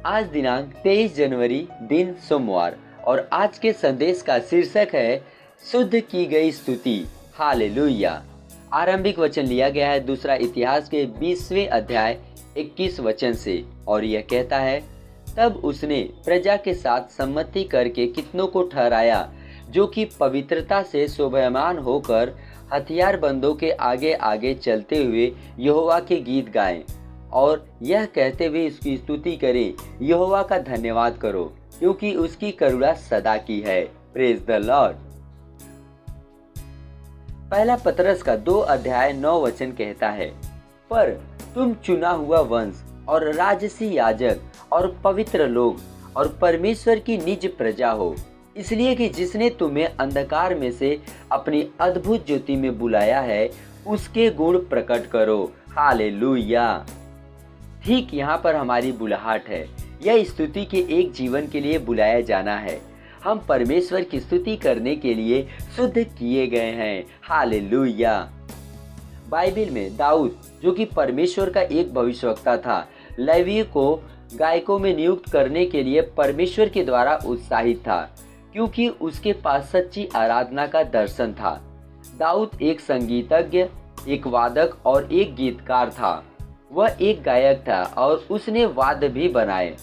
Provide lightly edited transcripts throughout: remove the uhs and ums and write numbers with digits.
आज दिनांक 23 जनवरी दिन सोमवार और आज के संदेश का शीर्षक है शुद्ध की गई स्तुति। हालेलुया। आरंभिक वचन लिया गया है दूसरा इतिहास के 20वें अध्याय 21 वचन से और यह कहता है, तब उसने प्रजा के साथ सम्मति करके कितनों को ठहराया जो कि पवित्रता से शोभायमान होकर हथियारबंदों के आगे आगे चलते हुए यहोवा के गीत गाएं और यह कहते हुए उसकी स्तुति करें, यहोवा का धन्यवाद करो क्योंकि उसकी करुणा सदा की है। Praise the Lord. पहला पतरस का 2 अध्याय 9 वचन कहता है, पर तुम चुना हुआ वंश और राजसी याजक और पवित्र लोग और परमेश्वर की निज प्रजा हो, इसलिए कि जिसने तुम्हें अंधकार में से अपनी अद्भुत ज्योति में बुलाया है उसके गुण प्रकट करो। हालेलुया। ठीक यहाँ पर हमारी बुलाहट है। यह स्तुति के एक जीवन के लिए बुलाया जाना है। हम परमेश्वर की स्तुति करने के लिए शुद्ध किए गए हैं। हालेलुया। बाइबल में दाऊद जो कि परमेश्वर का एक भविष्यवक्ता था, लेवी को गायकों में नियुक्त करने के लिए परमेश्वर के द्वारा उत्साहित था क्योंकि उसके पास सच्ची आराधना का दर्शन था। दाऊद एक संगीतज्ञ, एक वादक और एक गीतकार था। वह एक गायक था और उसने वाद्य भी बनाए।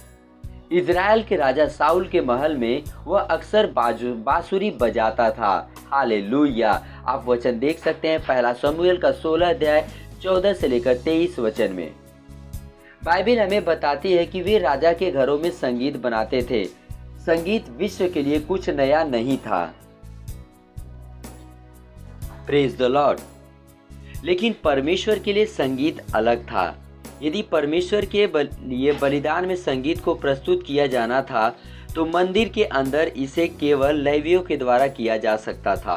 इज़राइल के राजा साउल के महल में वह अक्सर बांसुरी बजाता था। हालेलुया। आप वचन देख सकते हैं पहला शमूएल का 16 अध्याय 14 से लेकर 23 वचन में। बाइबल हमें बताती है कि वे राजा के घरों में संगीत बनाते थे। संगीत विश्व के लिए कुछ नया नहीं था। Praise the Lord. लेकिन परमेश्वर के लिए संगीत अलग था। यदि परमेश्वर के लिए बलिदान में संगीत को प्रस्तुत किया जाना था तो मंदिर के अंदर इसे केवल लेवियों के द्वारा किया जा सकता था।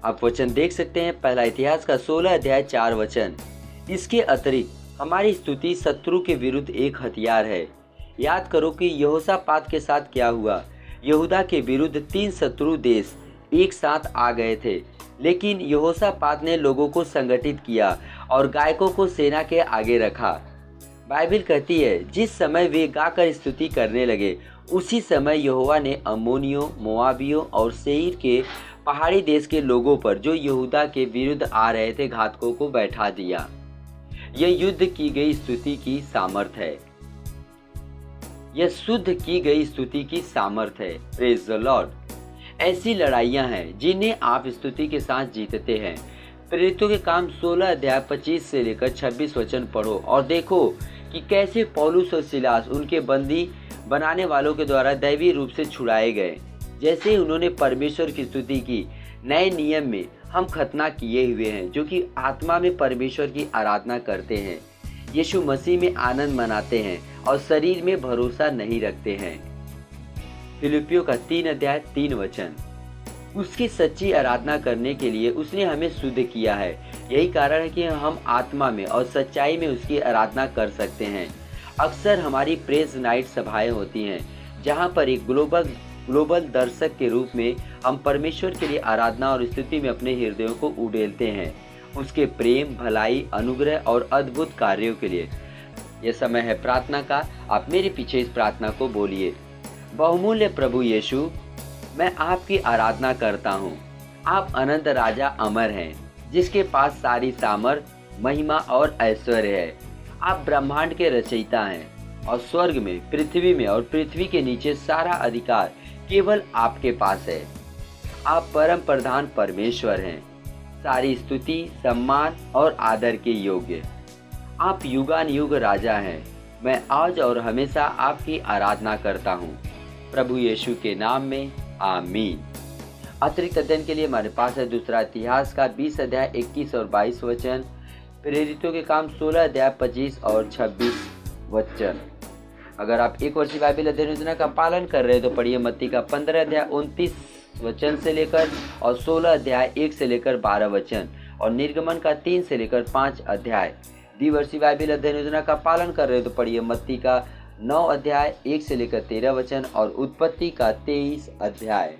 आप वचन देख सकते हैं पहला इतिहास का 16 अध्याय 4 वचन। इसके अतिरिक्त हमारी स्तुति शत्रु के विरुद्ध एक हथियार है। याद करो कि यहोशापात के साथ क्या हुआ। यहूदा के विरुद्ध 3 शत्रु देश एक साथ आ गए थे, लेकिन यहोशापात ने लोगों को संगठित किया और गायकों को सेना के आगे रखा। बाइबल कहती है जिस समय वे गाकर स्तुति करने लगे उसी समय यहोवा ने अम्मोनियों, मोआबियों और सेईर के पहाड़ी देश के लोगों पर जो यहूदा के विरुद्ध आ रहे थे घातकों को बैठा दिया। यह युद्ध की गई स्तुति की सामर्थ है। यह शुद्ध की गई स्तुति की सामर्थ है। Praise the Lord. ऐसी लड़ाइयाँ हैं जिन्हें आप स्तुति के साथ जीतते हैं। प्रेरितों के काम 16 अध्याय 25 से लेकर 26 वचन पढ़ो और देखो कि कैसे पौलुस और सिलास उनके बंदी बनाने वालों के द्वारा दैवीय रूप से छुड़ाए गए। जैसे ही उन्होंने परमेश्वर की स्तुति की, नए नियम में हम खतना किए हुए हैं जो कि आत्मा में परमेश्वर की आराधना करते हैं, यीशु मसीह में आनंद मनाते हैं और शरीर में भरोसा नहीं रखते हैं। फिलिपियों का 3 अध्याय 3 वचन। उसकी सच्ची आराधना करने के लिए उसने हमें शुद्ध किया है। यही कारण है कि हम आत्मा में और सच्चाई में उसकी आराधना कर सकते हैं। अक्सर हमारी प्रेज नाइट सभाएं होती हैं जहां पर एक ग्लोबल दर्शक के रूप में हम परमेश्वर के लिए आराधना और स्तुति में अपने हृदयों को उड़ेलते हैं, उसके प्रेम, भलाई, अनुग्रह और अद्भुत कार्यों के लिए। यह समय है प्रार्थना का। आप मेरे पीछे इस प्रार्थना को बोलिए। बहुमूल्य प्रभु यीशु, मैं आपकी आराधना करता हूँ। आप अनंत राजा अमर हैं जिसके पास सारी सामर्थ, महिमा और ऐश्वर्य है। आप ब्रह्मांड के रचयिता हैं और स्वर्ग में, पृथ्वी में और पृथ्वी के नीचे सारा अधिकार केवल आपके पास है। आप परम प्रधान परमेश्वर हैं, सारी स्तुति, सम्मान और आदर के योग्य। आप युगान युग राजा हैं। मैं आज और हमेशा आपकी आराधना करता हूँ। प्रभु यीशु के नाम में आमीन। अतिरिक्त अध्ययन के लिए हमारे पास है दूसरा इतिहास का 20 अध्याय 21 और 22 वचन, प्रेरितों के काम 16 अध्याय 25 और 26 वचन। अगर आप एक वर्षीय बाइबल अध्ययन योजना का पालन कर रहे हैं तो पढ़िए मत्ती का 15 अध्याय 29 वचन से लेकर और 16 अध्याय 1 से लेकर 12 वचन और निर्गमन का 3 से लेकर 5 अध्याय। द्विवर्षीय बाइबल अध्ययन योजना का पालन कर रहे हैं तो पढ़िए मत्ती का 9 अध्याय 1 से लेकर 13 वचन और उत्पत्ति का 23 अध्याय।